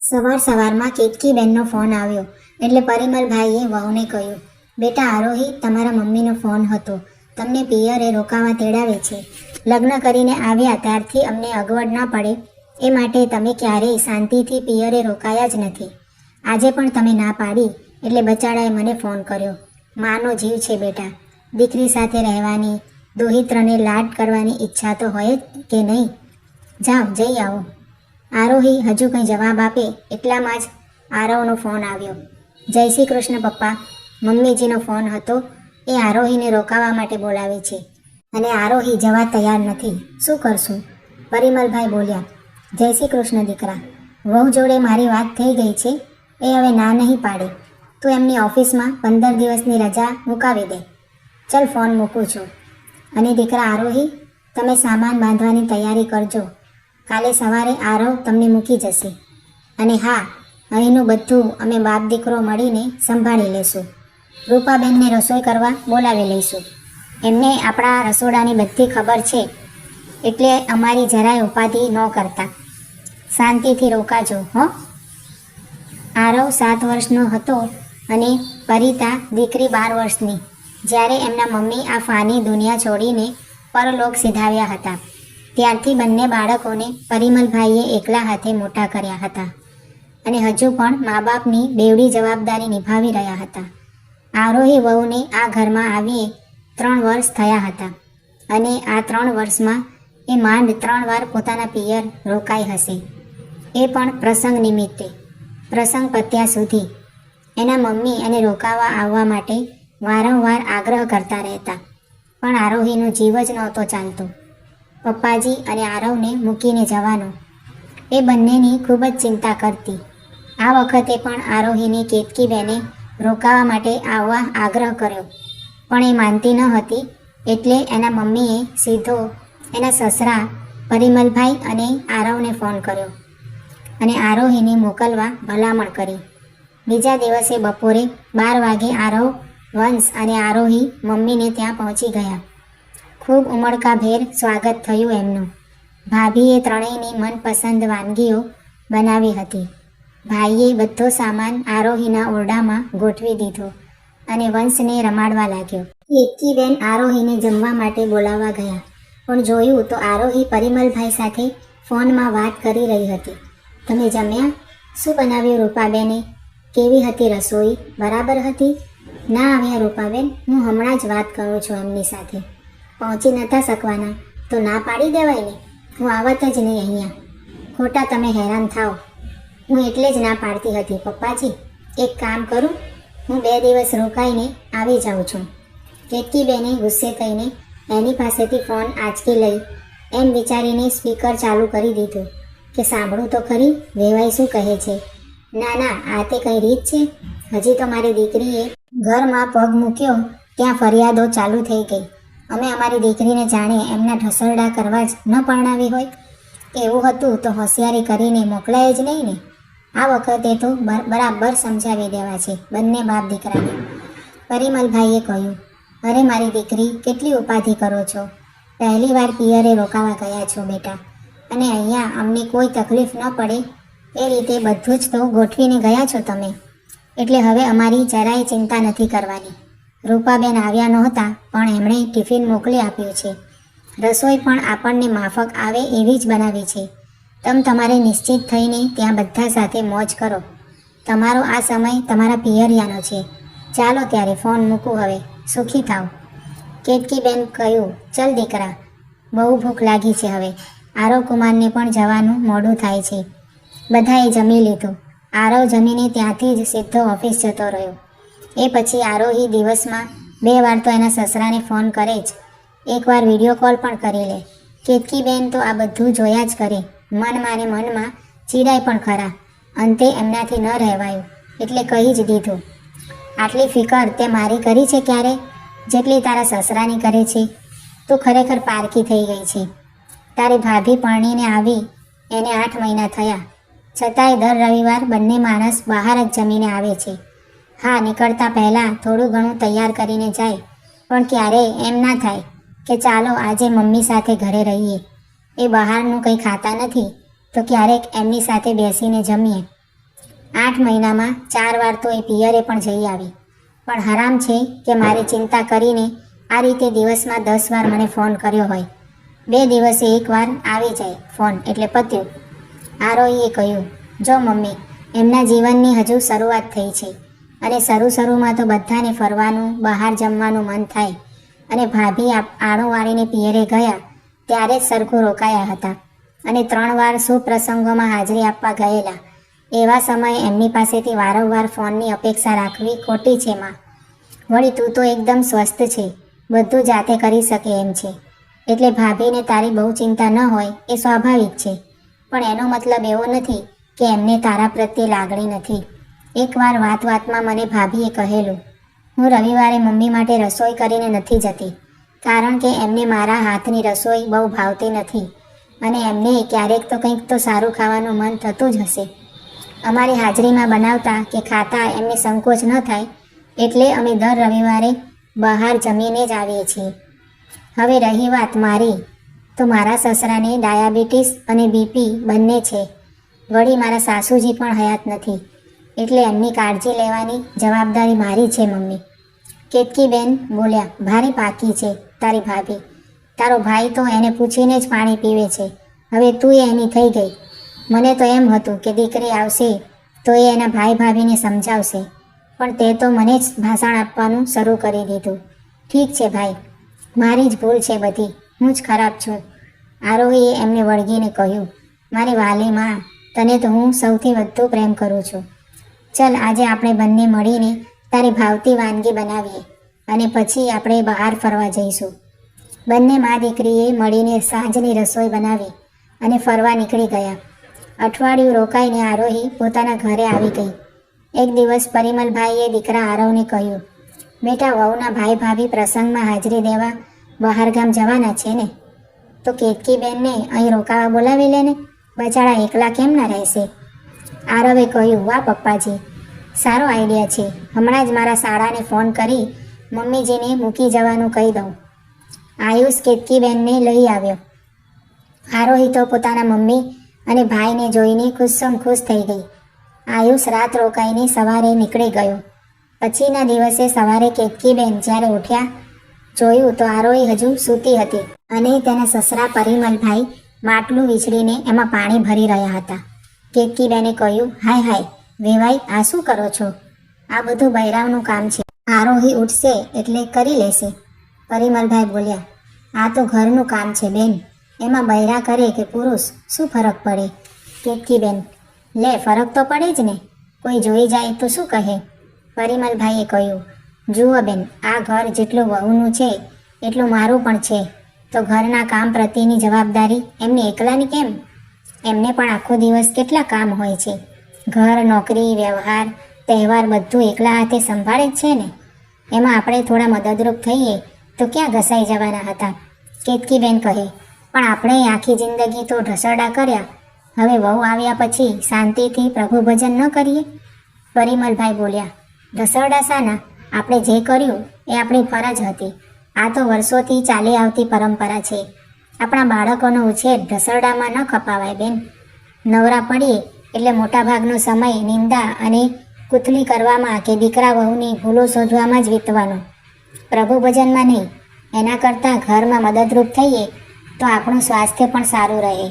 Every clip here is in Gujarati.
સવારમાં કેતકીબેનનો ફોન આવ્યો એટલે પરિમલભાઈએ વહુને કહ્યું, બેટા આરોહી, તમારા મમ્મીનો ફોન હતો. તમને પિયરે રોકાવા તેડાવે છે. લગ્ન કરીને આવ્યા ત્યારથી અમને અગવડ ના પડે એ માટે તમે ક્યારેય શાંતિથી પિયરે રોકાયા જ નથી. આજે પણ તમે ના પાડી એટલે બચાડાએ મને ફોન કર્યો. માનો જીવ છે બેટા. દીકરી સાથે રહેવાની, દોહિત્રને લાડ કરવાની ઈચ્છા તો હોય જ કે નહીં? જાઓ, જઈ આવો. આરોહી હજુ કંઈ જવાબ આપે એટલામાં જ આરવનો ફોન આવ્યો. જય શ્રી કૃષ્ણ પપ્પા. મમ્મીજીનો ફોન હતો. એ આરોહીને રોકાવા માટે બોલાવે છે અને આરોહી જવા તૈયાર નથી. શું કરશું? પરિમલભાઈ બોલ્યા. જય શ્રી કૃષ્ણ દીકરા. વહુ જોડે મારી વાત થઈ ગઈ છે. એ હવે ના નહીં પાડે. તું એમની ઓફિસમાં 15 દિવસની રજા મુકાવી દે. ચલ, ફોન મૂકું છું. અને દીકરા આરોહી, તમે સામાન બાંધવાની તૈયારી કરજો. કાલે સવારે આરવ તમને મૂકી જશે. અને હા, અહીંનું બધું અમે બાપ દીકરો મળીને સંભાળી લેશું. રૂપાબેનને રસોઈ કરવા બોલાવી લઈશું. એમને આપણા રસોડાની બધી ખબર છે એટલે અમારી જરાય ઉપાધિ ન કરતા. શાંતિથી રોકાજો હો. આરવ 7 વર્ષનો હતો અને પરિતા દીકરી 12 વર્ષની જ્યારે એમના મમ્મી આ ફાની દુનિયા છોડીને પરલોક સિધાવ્યા હતા. ત્યારથી બંને બાળકોને પરિમલભાઈએ એકલા હાથે મોટા કર્યા હતા અને હજુ પણ મા બાપની બેવડી જવાબદારી નિભાવી રહ્યા હતા. આરોહી વહુને આ ઘરમાં આવીએ 3 વર્ષ થયા હતા અને આ 3 વર્ષમાં એ માંડ 3 વાર પોતાના પિયર રોકાઈ હશે. એ પણ પ્રસંગ નિમિત્તે. પ્રસંગ પત્યા સુધી એના મમ્મી એને રોકાવા આવવા માટે વારંવાર આગ્રહ કરતા રહેતા, પણ આરોહીનો જીવ જ નહોતો ચાલતો. પપ્પાજી અને આરવને મૂકીને જવાનો એ બંનેની ખૂબ જ ચિંતા કરતી. આ વખતે પણ આરોહીને કેતકીબેને રોકાવા માટે આવવા આગ્રહ કર્યો, પણ એ માનતી ન હતી. એટલે એના મમ્મીએ સીધો એના સસરા પરિમલભાઈ અને આરવને ફોન કર્યો અને આરોહીને મોકલવા ભલામણ કરી. બીજા દિવસે બપોરે 12 વાગે આરવ, વંશ અને આરોહી મમ્મીને ત્યાં પહોંચી ગયા. ખૂબ ઉમળકાભેર સ્વાગત થયું એમનું. ભાભીએ ત્રણેયની મનપસંદ વાનગીઓ બનાવી હતી. ભાઈએ બધો સામાન આરોહીના ઓરડામાં ગોઠવી દીધો અને વંશને રમાડવા લાગ્યો. કેતકીબેન આરોહીને જમવા માટે બોલાવવા ગયા, પણ જોયું તો આરોહી પરિમલભાઈ સાથે ફોનમાં વાત કરી રહી હતી. તમે જમ્યા? શું બનાવ્યું રૂપાબેને? કેવી હતી રસોઈ? બરાબર હતી? ના આવ્યા રૂપાબેન, હું હમણાં જ વાત કરું છું એમની સાથે. પહોંચી નતા શકવાના તો ના પાડી દેવાય ને. હું આવત જ નહીં અહીંયા. ખોટા તમે હેરાન થાવ. હું એટલે જ ના પાડતી હતી પપ્પાજી. એક કામ કરું, હું 2 દિવસ રોકાઈને આવી જાઉં છું. કેતકીબેને ગુસ્સે થઈને એની પાસેથી ફોન આંચકી લઈ એમ વિચારીને સ્પીકર ચાલુ કરી દીધું કે સાંભળું તો ખરી વેવાઈ શું કહે છે. ના ના, આ તે કંઈ રીત છે? હજી તો મારી દીકરીએ ઘરમાં પગ મૂક્યો ત્યાં ફરિયાદો ચાલુ થઈ ગઈ. અમે અમારી દીકરીને જાણે એમના ઢસરડા કરવા જ ન પરણાવી હોય. એવું હતું તો હોશિયારી કરીને મોકલાય જ નહીં ને. આ વખતે તો બરાબર સમજાવી દેવા છે બંને બાપ દીકરાને. પરિમલભાઈએ કહ્યું, અરે મારી દીકરી, કેટલી ઉપાધિ કરો છો. પહેલી વાર પિયરે રોકાવા ગયા છો બેટા, અને અહીંયા અમને કોઈ તકલીફ ન પડે એ રીતે બધું જ તો ગોઠવીને ગયા છો તમે. એટલે હવે અમારી જરાય ચિંતા નથી કરવાની. રૂપાબેન આવ્યા નહોતા પણ એમણે ટિફિન મોકલી આપ્યું છે. રસોઈ પણ આપણને માફક આવે એવી જ બનાવી છે. તમારે નિશ્ચિત થઈને ત્યાં બધા સાથે મોજ કરો. તમારો આ સમય તમારા પિયરિયાનો છે. ચાલો ત્યારે ફોન મૂકું હવે. સુખી થાવ. કેતકીબેન કહ્યું, ચલ દીકરા, બહુ ભૂખ લાગી છે હવે. આરવ કુમારને પણ જવાનું મોડું થાય છે. બધાએ જમી લીધું. આરવ જમીને ત્યાંથી જ સીધો ઓફિસ જતો રહ્યો. એ પછી આરોહી દિવસમાં 2 વાર તો એના સસરાને ફોન કરે જ. એકવાર વિડીયો કોલ પણ કરી લે. કેતકીબેન તો આ બધું જોયા જ કરે. મનમાં ને મનમાં ચીડાય પણ ખરા. અંતે એમનાથી ન રહેવાયું એટલે કહી જ દીધું, આટલી ફિકર તે મારી કરી છે ક્યારે જેટલી તારા સસરાની કરે છે? તું ખરેખર પારકી થઈ ગઈ છે. તારી ભાભી પરણીને આવી એને 8 મહિના થયા, છતાંય દર રવિવાર બંને માણસ બહાર જ જમીને આવે છે. હા, નીકળતા પહેલાં થોડું ઘણું તૈયાર કરીને જાય, પણ ક્યારેય એમ ના થાય કે ચાલો આજે મમ્મી સાથે ઘરે રહીએ. એ બહારનું કંઈ ખાતા નથી તો ક્યારેક એમની સાથે બેસીને જમીએ. 8 મહિનામાં 4 વાર તો એ પિયરે પણ જઈ આવી. પણ હરામ છે કે મારી ચિંતા કરીને આ રીતે દિવસમાં 10 વાર મને ફોન કર્યો હોય. 2 દિવસે 1 વાર આવી જાય ફોન એટલે પત્યું. આરોહીએ કહ્યું, જો મમ્મી, એમના જીવનની હજુ શરૂઆત થઈ છે અને શરૂમાં તો બધાને ફરવાનું, બહાર જમવાનું મન થાય અને ભાભી આણું વાળીને પિયરે ગયા ત્યારે જ સરખું રોકાયા હતા અને 3 વાર શુભ પ્રસંગોમાં હાજરી આપવા ગયેલા. એવા સમયે એમની પાસેથી વારંવાર ફોનની અપેક્ષા રાખવી ખોટી છે માં. વળી તું તો એકદમ સ્વસ્થ છે, બધું જાતે કરી શકે એમ છે, એટલે ભાભીને તારી બહુ ચિંતા ન હોય એ સ્વાભાવિક છે. પણ એનો મતલબ એવો નથી કે એમને તારા પ્રત્યે લાગણી નથી. એકવાર વાતમાં મને ભાભીએ કહેલું, હું રવિવારે મમ્મી માટે રસોઈ કરીને નથી જતી, કારણ કે એમને મારા હાથની રસોઈ બહુ ભાવતી નથી અને એમને ક્યારેક તો કંઈક તો સારું ખાવાનું મન થતું જ હશે. અમારી હાજરીમાં બનાવતા કે ખાતા એમને સંકોચ ન થાય એટલે અમે દર રવિવારે બહાર જમીને જ આવીએ છીએ. હવે રહી વાત મારી, તો મારા સસરાને ડાયાબિટીસ અને બીપી બંને છે. વળી મારા સાસુજી પણ હયાત નથી, એટલે એમની કાળજી લેવાની જવાબદારી મારી છે મમ્મી. કેતકીબેન બોલ્યા, ભારે પાકી છે તારી ભાભી. તારો ભાઈ તો એને પૂછીને જ પાણી પીવે છે. હવે તું એની થઈ ગઈ. મને તો એમ હતું કે દીકરી આવશે તો એ એના ભાઈ ભાભીને સમજાવશે, પણ તે તો મને જ ભાષણ આપવાનું શરૂ કરી દીધું. ઠીક છે ભાઈ, મારી જ ભૂલ છે બધી, હું જ ખરાબ છું. આરોહીએ એમને વળગીને કહ્યું, મારી વાલી માં, તને તો હું સૌથી વધુ પ્રેમ કરું છું. ચલ આજે આપણે બંને મળીને તારી ભાવતી વાનગી બનાવીએ અને પછી આપણે બહાર ફરવા જઈશું. બંને મા દીકરીએ મળીને સાંજની રસોઈ બનાવી અને ફરવા નીકળી ગયા. અઠવાડિયું રોકાઈને આરોહી પોતાના ઘરે આવી ગઈ. એક દિવસ પરિમલભાઈએ દીકરા આરવને કહ્યું, બેટા, વહુના ભાઈ ભાભી પ્રસંગમાં હાજરી દેવા બહારગામ જવાના છે ને, તો કેતકીબેનને અહીં રોકાવા બોલાવી લે ને, બચાડા એકલા કેમ ના રહેશે? આરવે કહ્યું, વાહ પપ્પાજી, સારો આઈડિયા છે. હમણાં જ મારા શાળાને ફોન કરી મમ્મીજીને મૂકી જવાનું કહી દઉં. આયુષ કેતકીબેનને લઈ આવ્યો. આરોહી તો પોતાના મમ્મી અને ભાઈને જોઈને ખુશમ ખુશ થઈ ગઈ. આયુષ રાત રોકાઈને સવારે નીકળી ગયો. પછીના દિવસે સવારે કેતકીબેન જ્યારે ઉઠ્યા, જોયું તો આરોહી હજુ સૂતી હતી અને તેના સસરા પરિમલભાઈ માટલું વીછળીને એમાં પાણી ભરી રહ્યા હતા. કેતકીબેને કહ્યું, હાય હાય વેવાઈ, આ શું કરો છો? આ બધું બૈરાવનું કામ છે. આરોહી ઉઠશે એટલે કરી લેશે. પરિમલભાઈ બોલ્યા, આ તો ઘરનું કામ છે બેન, એમાં બૈરા કરે કે પુરુષ શું ફરક પડે? કેતકીબેન, લે ફરક તો પડે જ ને, કોઈ જોઈ જાય તો શું કહે? પરિમલભાઈએ કહ્યું, જુઓ બેન, આ ઘર જેટલું વહુનું છે એટલું મારું પણ છે, તો ઘરના કામ પ્રત્યેની જવાબદારી એમને એકલાની કેમ? એમને પણ આખો દિવસ કેટલા કામ હોય છે. ઘર, નોકરી, વ્યવહાર, તહેવાર બધું એકલા હાથે સંભાળે જ છે ને. એમાં આપણે થોડા મદદરૂપ થઈએ તો ક્યાં ઘસાઈ જવાના હતા? કેતકીબેન કહે, પણ આપણે આખી જિંદગી તો ઢસરડા કર્યા, હવે વહુ આવ્યા પછી શાંતિથી પ્રભુ ભજન ન કરીએ? પરિમલભાઈ બોલ્યા, ઢસરડા શાના? આપણે જે કર્યું એ આપણી ફરજ હતી. આ તો વર્ષોથી ચાલી આવતી પરંપરા છે. આપણા બાળકોનો ઉછેર ઢસરડામાં ન ખપાવાય બેન. નવરા પડીએ એટલે મોટાભાગનો સમય નિંદા અને કુથલી કરવામાં કે દીકરા વહુની ભૂલો શોધવામાં જ વીતવાનો, પ્રભુ ભજનમાં નહીં. એના કરતાં ઘરમાં મદદરૂપ થઈએ તો આપણું સ્વાસ્થ્ય પણ સારું રહે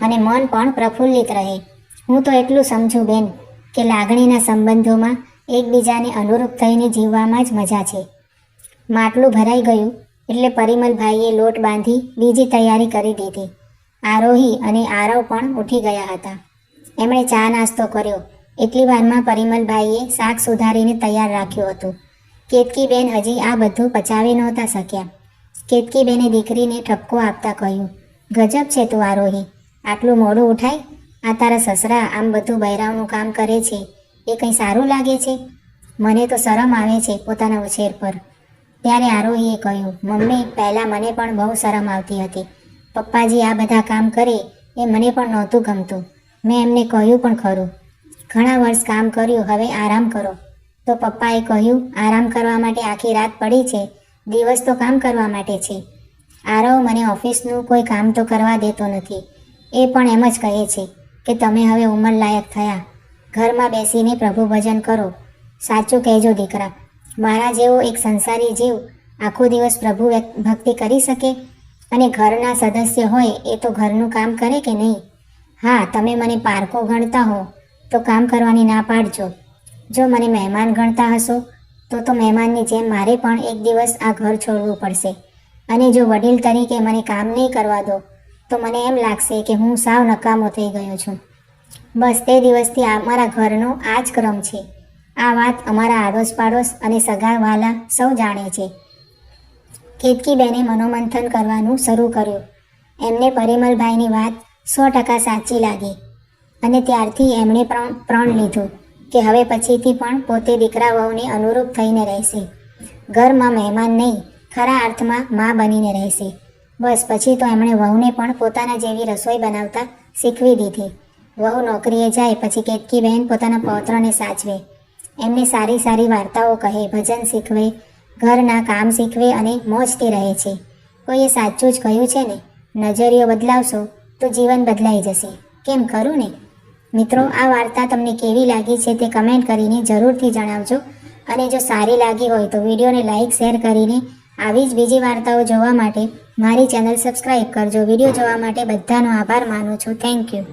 અને મન પણ પ્રફુલ્લિત રહે. હું તો એટલું સમજું બેન કે લાગણીના સંબંધોમાં એકબીજાને અનુરૂપ થઈને જીવવામાં જ મજા છે. માટલું ભરાઈ ગયું એટલે પરિમલભાઈએ લોટ બાંધી બીજી તૈયારી કરી દીધી. આરોહી અને આરવ પણ ઉઠી ગયા હતા. એમણે ચા નાસ્તો કર્યો. એટલી વારમાં પરિમલભાઈએ શાક સુધારીને તૈયાર રાખ્યું હતું. કેતકીબેન હજી આ બધું પચાવી નહોતા શક્યા. કેતકીબેને દીકરીને ઠપકો આપતા કહ્યું, ગજબ છે તું આરોહી, આટલું મોડું ઉઠાય? આ તારા સસરા આમ બધું બૈરાવનું કામ કરે છે એ કંઈ સારું લાગે છે? મને તો શરમ આવે છે પોતાના ઉછેર પર. ત્યારે આરોહીએ કહ્યું, મમ્મી, પહેલાં મને પણ બહુ શરમ આવતી હતી. પપ્પાજી આ બધા કામ કરે એ મને પણ નહોતું ગમતું. મેં એમને કહ્યું પણ ખરું, ઘણા વર્ષ કામ કર્યું, હવે આરામ કરો. તો પપ્પાએ કહ્યું, આરામ કરવા માટે આખી રાત પડી છે, દિવસ તો કામ કરવા માટે છે. આરવ મને ઓફિસનું કોઈ કામ તો કરવા દેતો નથી. એ પણ એમ જ કહે છે કે તમે હવે ઉંમરલાયક થયા, ઘરમાં બેસીને પ્રભુ ભજન કરો. સાચું કહેજો દીકરા, મારા જેવો એક સંસારી જીવ આખો દિવસ પ્રભુ ભક્તિ કરી શકે? અને ઘરના સદસ્ય હોય એ તો ઘરનું કામ કરે કે નહીં? હા, તમે મને પારકો ગણતા હો તો કામ કરવાની ના પાડજો. જો મને મહેમાન ગણતા હશો તો મહેમાનની જેમ મારે પણ એક દિવસ આ ઘર છોડવું પડશે. અને જો વડીલ તરીકે મને કામ નહીં કરવા દો તો મને એમ લાગશે કે હું સાવ નકામો થઈ ગયો છું. બસ તે દિવસથી અમારા ઘરનો આ જ ક્રમ છે. આ વાત અમારા આડોશ પાડોશ અને સગાવાલા સૌ જાણે છે. કેતકીબેને મનોમંથન કરવાનું શરૂ કર્યું. એમને પરિમલભાઈની વાત 100% સાચી લાગી અને ત્યારથી એમણે પ્રણ લીધું કે હવે પછીથી પણ પોતે દીકરા વહુને અનુરૂપ થઈને રહેશે. ઘરમાં મહેમાન નહીં, ખરા અર્થમાં મા બનીને રહેશે. બસ પછી તો એમણે વહુને પણ પોતાના જેવી રસોઈ બનાવતા શીખવી દીધી. વહુ નોકરીએ જાય પછી કેતકીબેન પોતાના પૌત્રને સાચવે, એમને સારી સારી વાર્તાઓ કહે, ભજન શીખવે, ઘરના કામ શીખવે અને મોજથી રહે છે. કોઈએ સાચું જ કહ્યું છે ને, નજરિયો બદલાવશો તો જીવન બદલાઈ જશે. કેમ ખરું ને? મિત્રો, આ વાર્તા તમને કેવી લાગી છે તે કમેન્ટ કરીને જરૂરથી જણાવજો. અને જો સારી લાગી હોય તો વિડીયોને લાઇક શેર કરીને આવી જ બીજી વાર્તાઓ જોવા માટે મારી ચેનલ સબસ્ક્રાઈબ કરજો. વિડીયો જોવા માટે બધાનો આભાર માનું છું. Thank you.